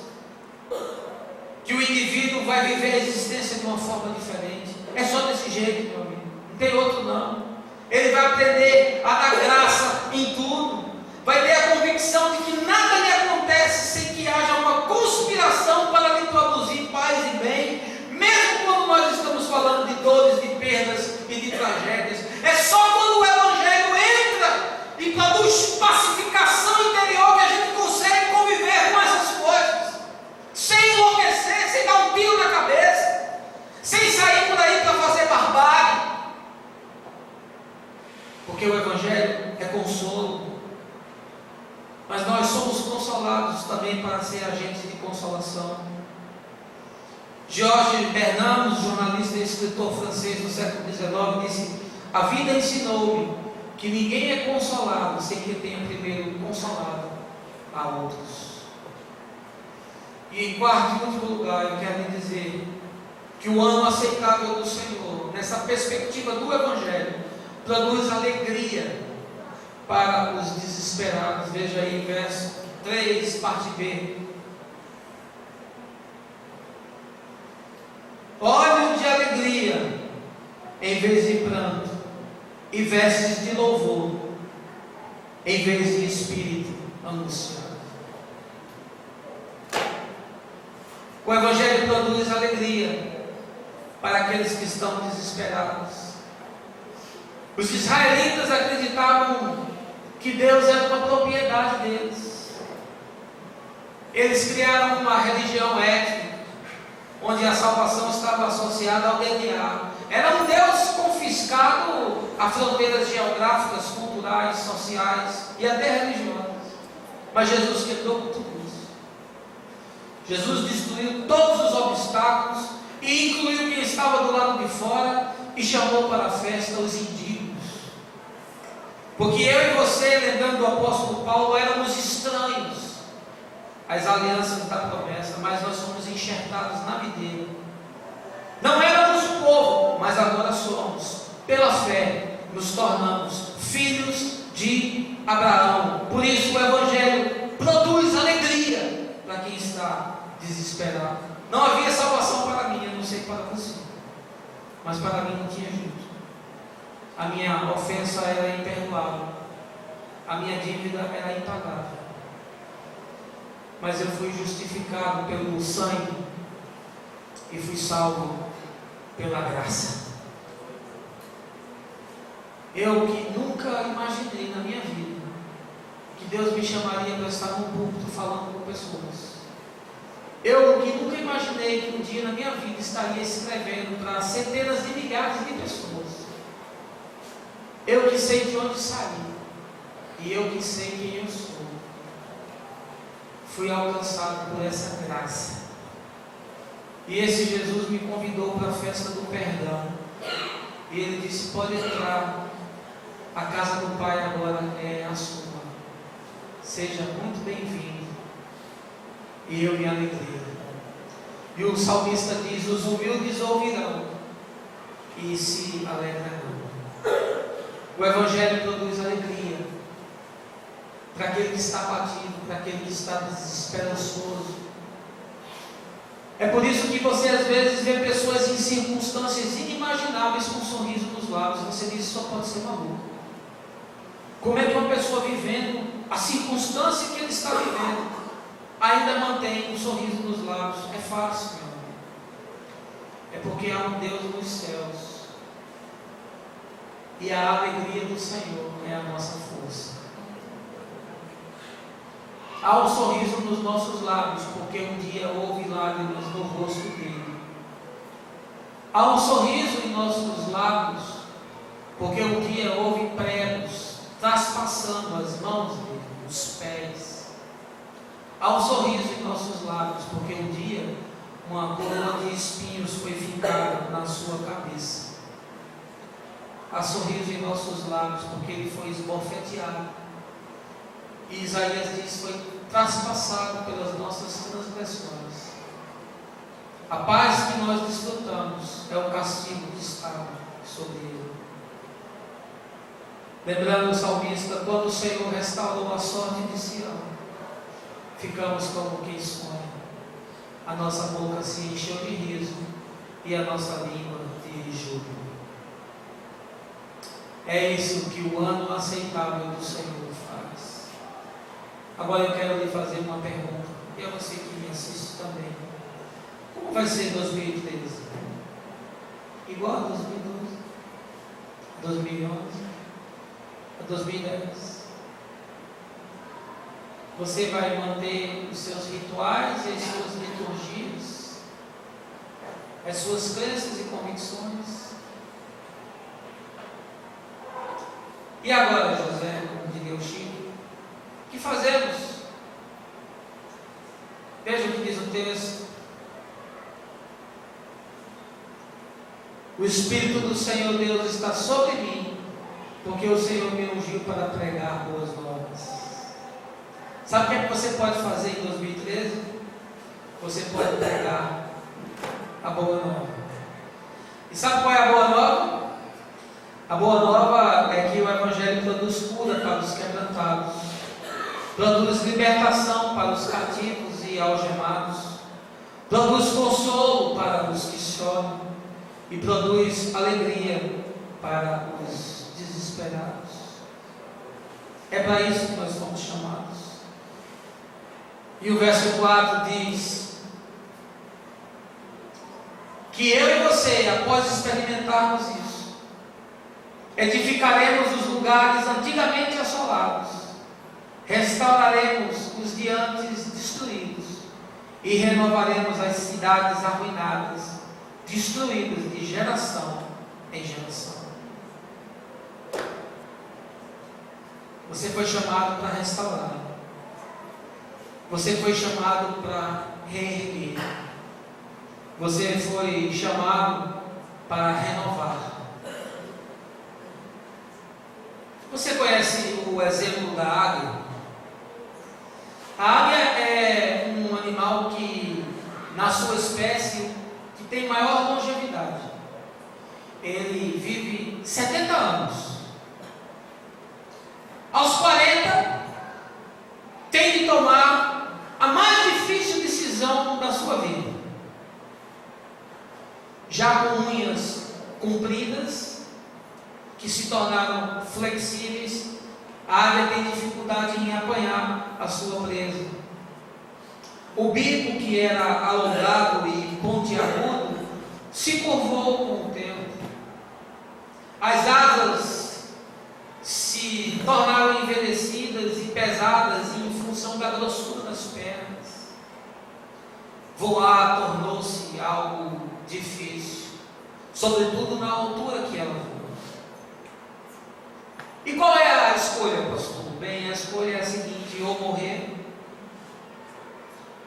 que o indivíduo vai viver a existência de uma forma diferente. É só desse jeito, meu amigo, não tem outro não. Ele vai aprender a dar graça em tudo, vai ter a convicção de que nada lhe acontece sem que haja uma conspiração para lhe produzir paz e bem, mesmo quando nós estamos falando de dores, de perdas e de tragédias. É só quando o Evangelho entra e produz pacificação interior que a gente consegue conviver com essas coisas, sem enlouquecer, sem dar um tiro na cabeça, sem sair por aí para fazer barbárie. Porque o Evangelho é consolo, mas nós somos consolados também para ser agentes de consolação. Georges Bernanos, jornalista e escritor francês do século XIX, disse: a vida ensinou-me que ninguém é consolado sem que tenha primeiro consolado a outros. E em quarto e último lugar, eu quero lhe dizer que o ano aceitável do Senhor, nessa perspectiva do Evangelho, produz alegria para os desesperados. Veja aí, verso 3, parte B. Óleo de alegria em vez de pranto, e vestes de louvor em vez de espírito angustiado. O Evangelho produz alegria para aqueles que estão desesperados. Os israelitas acreditavam que Deus era uma propriedade deles. Eles criaram uma religião étnica, onde a salvação estava associada ao DNA. Era um Deus confiscado a fronteiras geográficas, culturais, sociais e até religiosas. Mas Jesus quebrou tudo isso. Jesus destruiu todos os obstáculos e incluiu quem estava do lado de fora e chamou para a festa os indígenas. Porque eu e você, lembrando do apóstolo Paulo, éramos estranhos às alianças da promessa, mas nós somos enxertados na videira. Não éramos povo, mas agora somos. Pela fé, nos tornamos filhos de Abraão. Por isso o Evangelho produz alegria para quem está desesperado. Não havia salvação para mim, eu não sei para você, mas para mim não tinha jeito. A minha ofensa era imperdoável, a minha dívida era impagável, mas eu fui justificado pelo sangue e fui salvo pela graça. Eu que nunca imaginei na minha vida que Deus me chamaria para estar num púlpito falando com pessoas. Eu que nunca imaginei que um dia na minha vida estaria escrevendo para centenas de milhares de pessoas. Eu que sei de onde saí, e eu que sei quem eu sou, fui alcançado por essa graça. E esse Jesus me convidou para a festa do perdão, e ele disse: pode entrar, a casa do Pai agora é a sua, seja muito bem-vindo. E eu me alegrei. E o salmista diz: os humildes ouvirão e se alegrarão. O Evangelho produz alegria para aquele que está abatido, para aquele que está desesperançoso. É por isso que você às vezes vê pessoas em circunstâncias inimagináveis com um sorriso nos lábios. Você diz: só pode ser maluco. Como é que uma pessoa vivendo a circunstância que ele está vivendo ainda mantém um sorriso nos lábios? É fácil, meu amigo. É porque há um Deus nos céus. E a alegria do Senhor é a nossa força. Há um sorriso nos nossos lábios, porque um dia houve lágrimas no rosto dele. Há um sorriso em nossos lábios, porque um dia houve pregos traspassando as mãos dele, os pés. Há um sorriso em nossos lábios, porque um dia uma coroa de espinhos foi fincada na sua cabeça. há sorriso em nossos lábios, porque ele foi esbofeteado. E Isaías diz: foi traspassado pelas nossas transgressões. A paz que nós desfrutamos é o castigo que estava sobre ele. Lembrando o salmista, quando o Senhor restaurou a sorte de Sião, ficamos como quem sonha. A nossa boca se encheu de riso e a nossa língua de júbilo. É isso que o ano aceitável do Senhor faz. Agora eu quero lhe fazer uma pergunta, e a você que me assiste também. Como vai ser 2013? Igual a 2012? A 2011? A 2010? Você vai manter os seus rituais e as suas liturgias, as suas crenças e convicções? E agora, José, como diria o Chico, o que fazemos? Veja o que diz o texto. O Espírito do Senhor Deus está sobre mim, porque o Senhor me ungiu para pregar boas novas. Sabe o que é que você pode fazer em 2013? Você pode pregar a boa nova. E sabe qual é a boa nova? A boa nova é que o Evangelho produz cura para os quebrantados, produz libertação para os cativos e algemados, produz consolo para os que choram e produz alegria para os desesperados. É para isso que nós fomos chamados. E o verso 4 diz que eu e você, após experimentarmos isso, edificaremos os lugares antigamente assolados, restauraremos os de antes destruídos e renovaremos as cidades arruinadas, destruídas de geração em geração. Você foi chamado para restaurar. Você foi chamado para reerguer. Você foi chamado para renovar. Você conhece o exemplo da águia? A águia é um animal que, na sua espécie, que tem maior longevidade. Ele vive 70 anos. Aos 40, tem de tomar a mais difícil decisão da sua vida. Já com unhas compridas, que se tornaram flexíveis, a águia tem dificuldade em apanhar a sua presa. O bico, que era alongado e pontiagudo, se curvou com o tempo. As asas se tornaram envelhecidas e pesadas em função da grossura das pernas. Voar tornou-se algo difícil, sobretudo na altura que ela voa. E qual é a escolha, pastor? Bem, a escolha é a seguinte: ou morrer,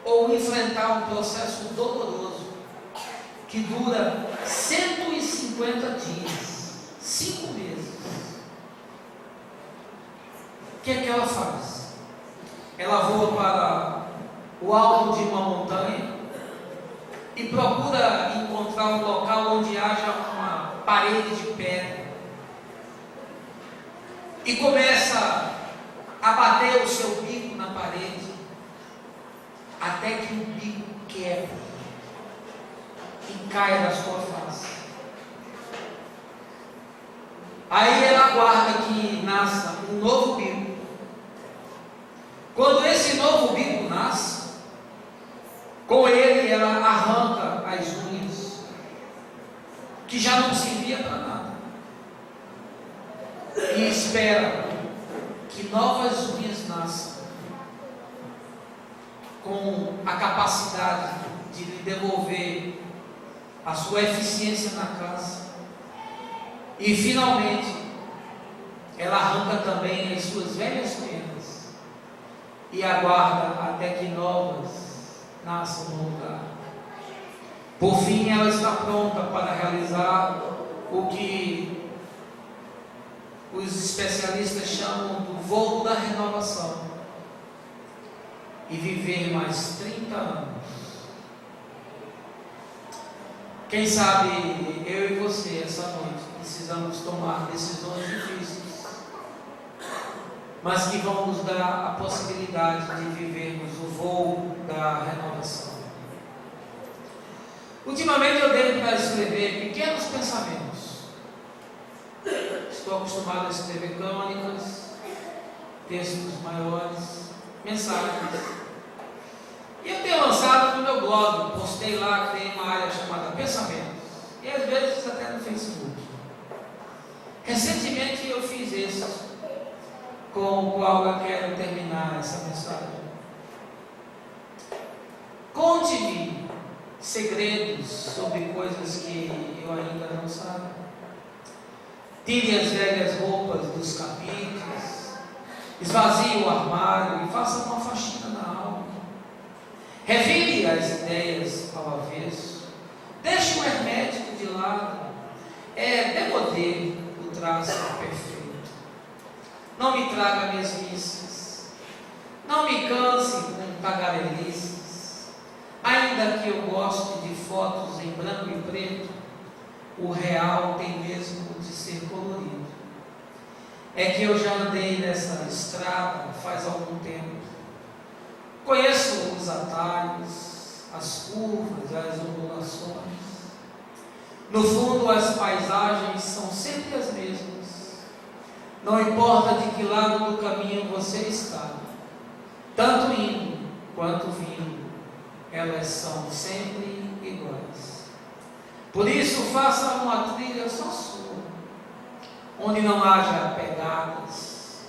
ou enfrentar um processo doloroso que dura 150 dias, 5 meses. O que é que ela faz? Ela voa para o alto de uma montanha e procura encontrar um local onde haja uma parede de pedra e começa a bater o seu bico na parede até que o bico quebra e caia na sua face. Aí ela aguarda que nasça um novo bico. Quando esse novo bico nasce, com ele ela arranca as unhas, que já não servia para nada, e espera que novas unhas nasçam, com a capacidade de lhe devolver a sua eficiência na caça. E finalmente ela arranca também as suas velhas penas e aguarda até que novas nasçam no lugar. Por fim, ela está pronta para realizar o que os especialistas chamam do voo da renovação, e viver mais 30 anos. Quem sabe eu e você essa noite precisamos tomar decisões difíceis, mas que vão nos dar a possibilidade de vivermos o voo da renovação. Ultimamente eu devo para escrever pequenos pensamentos. Estou acostumado a escrever crônicas, textos maiores, mensagens. E eu tenho lançado no meu blog, postei lá, criei uma área chamada Pensamentos, e às vezes até no Facebook. Recentemente eu fiz isso, com o qual eu quero terminar essa mensagem. Conte-me segredos sobre coisas que eu ainda não sabe. Tire as velhas roupas dos capítulos, esvazie o armário e faça uma faxina na alma. Revire as ideias ao avesso. Deixe o hermético de lado. Demodê o traço perfeito. Não me traga mesmices. Não me canse com tagarelices. Ainda que eu goste de fotos em branco e preto, o real tem mesmo de ser colorido. É que eu já andei nessa estrada faz algum tempo. Conheço os atalhos, as curvas, as ondulações. No fundo, as paisagens são sempre as mesmas. Não importa de que lado do caminho você está, tanto indo quanto vindo, elas são sempre iguais. Por isso, faça uma trilha só sua, onde não haja pegadas,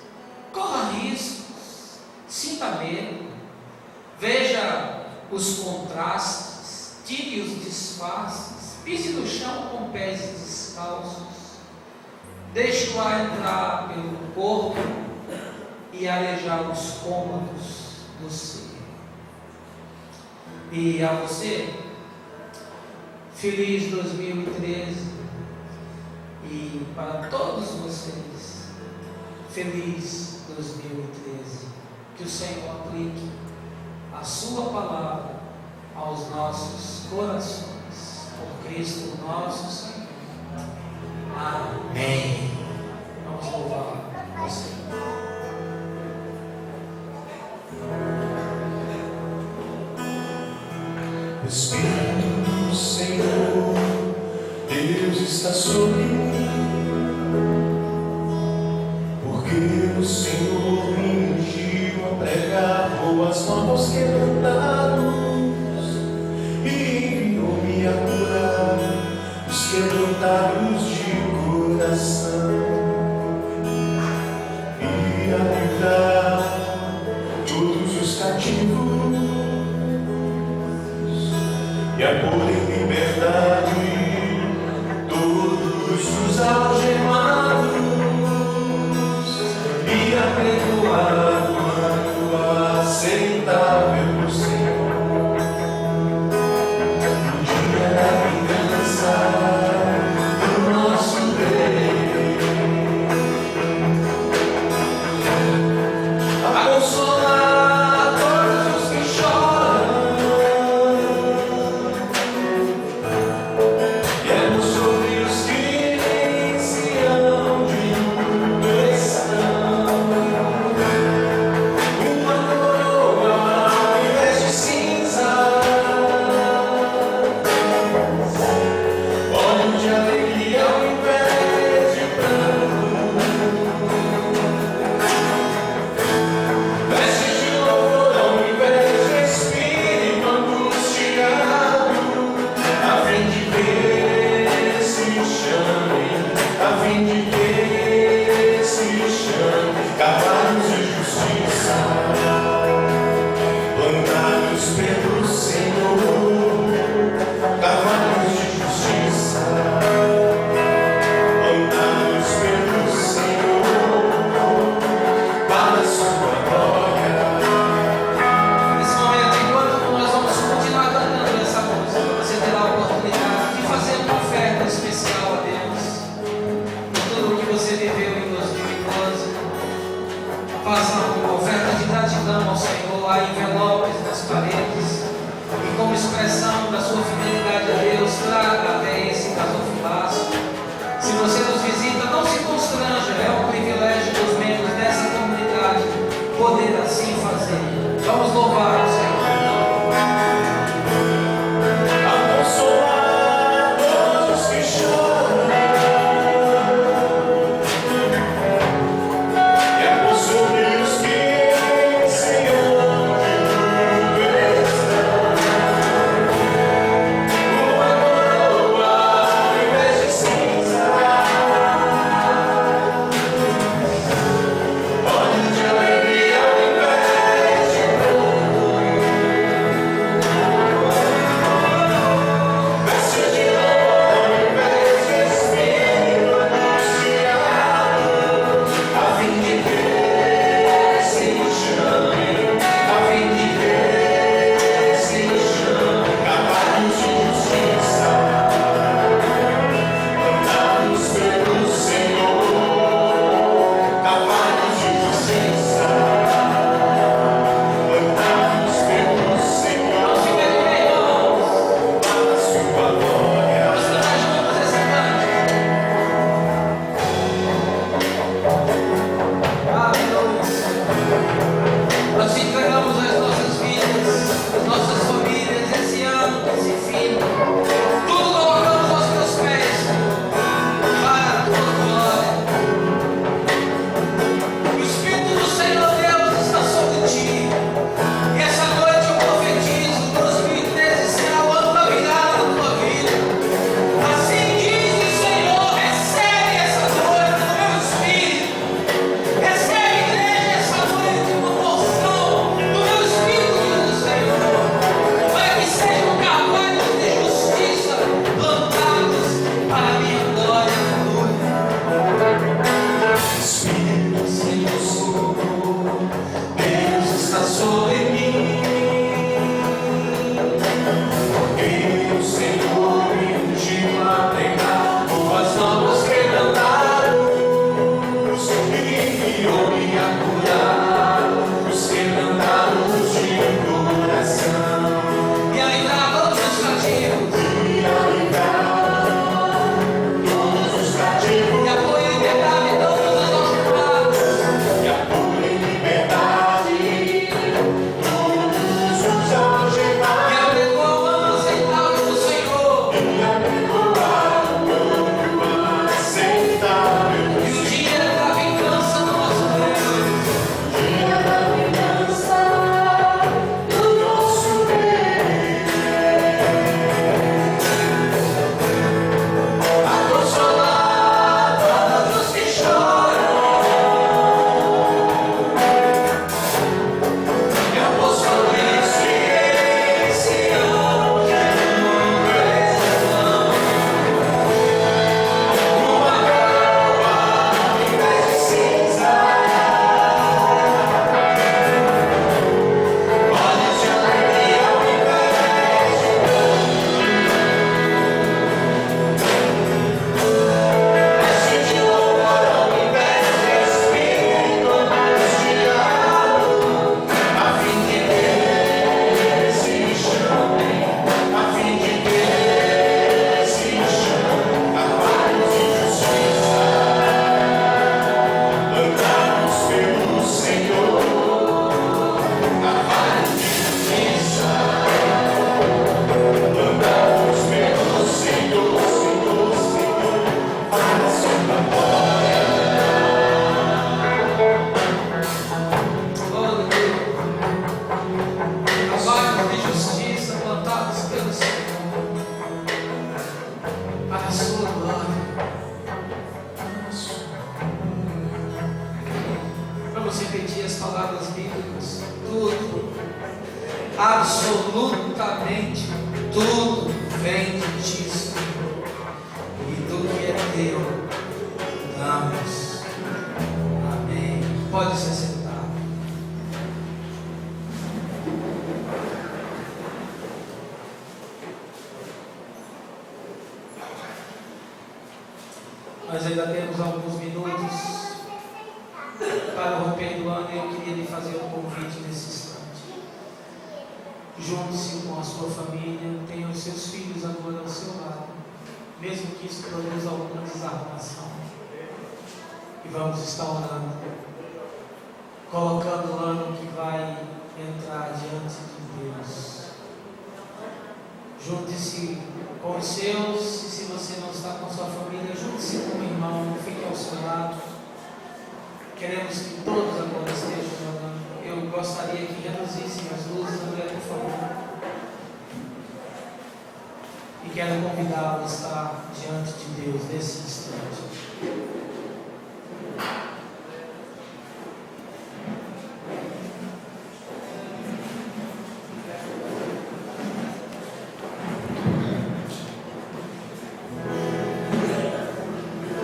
corra riscos, sinta medo. Veja os contrastes, tire os disfarces, pise no chão com pés descalços, deixe o ar entrar pelo corpo e arejar os cômodos do ser. E a você, feliz 2013, e para todos vocês, feliz 2013, que o Senhor aplique a sua palavra aos nossos corações, por Cristo nosso Senhor. Amém. Vamos louvar o Senhor. Espírito do Senhor, Deus está sobre mim, porque o Senhor me ungiu a pregar boas novas quebrantados e enviou-me a curar os quebrantados de coração e a livrar todos os cativos e a pôr em liberdade todos os algemados e a perdoar o ano aceitável do Senhor. No dia da vingança do nosso Rei, a consolar todos os que choram. Especial a Deus por tudo que você viveu em 2013. façam oferta de gratidão ao Senhor, há envelopes nas paredes, e como expressão da sua fidelidade a Deus, traga até esse gasofilaço. Se você nos visita, não se constranja, é um privilégio dos membros dessa comunidade poder assim fazer. Vamos louvar o Senhor. Absolutamente tudo vem de ti, e do que é teu damos. Amém. Pode se sentar. Nós ainda temos alguns minutos para o romper do ano e junte-se com a sua família, tenha os seus filhos agora ao seu lado, mesmo que isso produza alguma desarrumação. E vamos estar orando, colocando o ano que vai entrar diante de Deus. Junte-se com os seus, e se você não está com sua família, junte-se com o irmão, fique ao seu lado. Queremos que todos agora estejam orando. Eu gostaria que reduzissem as luzes, André, por favor. E quero convidá-lo a estar diante de Deus nesse instante.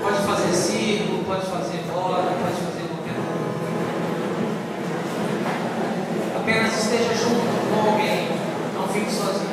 Pode fazer círculo, pode fazer roda, pode fazer qualquer coisa. Apenas esteja junto com alguém, não fique sozinho.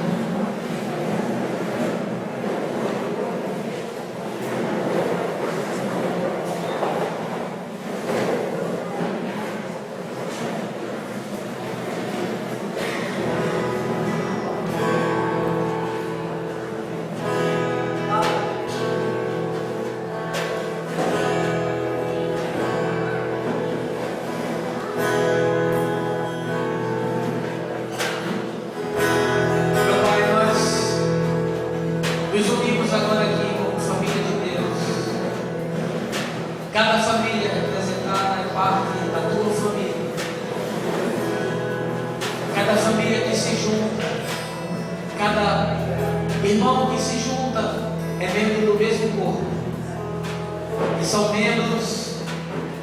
Nos unimos agora aqui como família de Deus. Cada família representada é parte da tua família. Cada família que se junta, cada irmão que se junta é membro do mesmo corpo. E são membros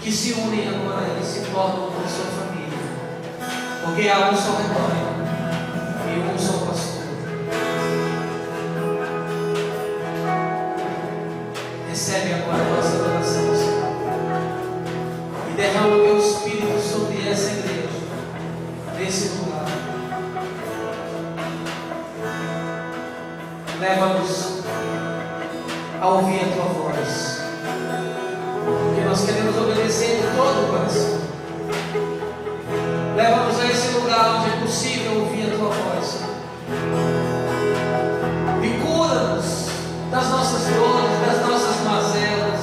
que se unem agora e se tornam uma só família. Porque há um só rebanho e um só pastor. Recebe agora a nossa adoração, Senhor, e derrama o teu Espírito sobre essa igreja, nesse lugar. Leva-nos a ouvir a tua voz, porque nós queremos obedecer de todo o coração. Leva-nos a esse lugar onde é possível ouvir a tua voz, Senhor. E cura-nos das nossas dores, das nossas mazelas,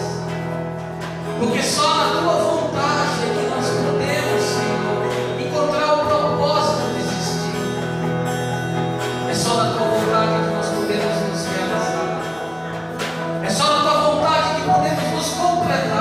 porque só na tua vontade é que nós podemos, Senhor, encontrar o propósito de existir. É só na tua vontade que nós podemos nos realizar. É só na tua vontade que podemos nos completar.